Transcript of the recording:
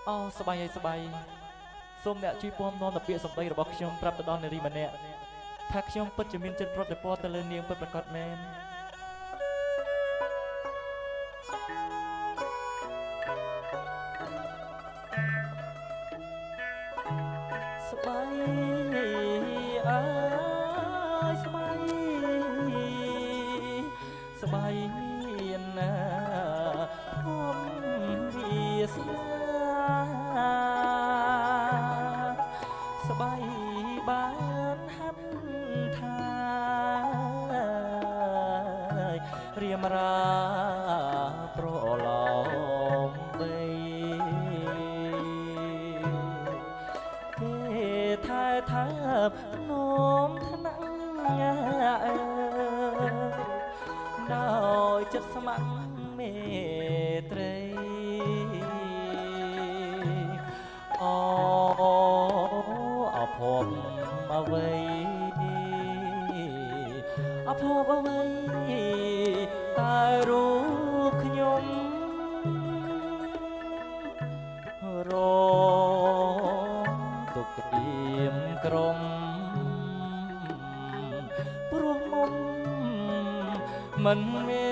អូសบายហើយសบายសូមអ្នកជួយពំនាំទៅពាក្យសម្ដីរបស់ខ្ញុំប្រាប់ទៅដល់នារីម្នាក់ថាខ្ញុំពិតជាមានចិត្តប្រតិព័ទ្ធទៅលើនាងពិតប្រាកដមែនសบายអើយសบายសบายណាធំវាស្នាសบายបានហាត់ថារៀមរាប្រឡំបីគេថែថាបនោមថ្នាក់ដោយចិត្តស្ម័គ្រមេត្រីអូអភពអ្វីអភពអ្វីតែរូបខ្ញុំរងទុកក្តៀមក្រុមព្រោះមុំមិនមាន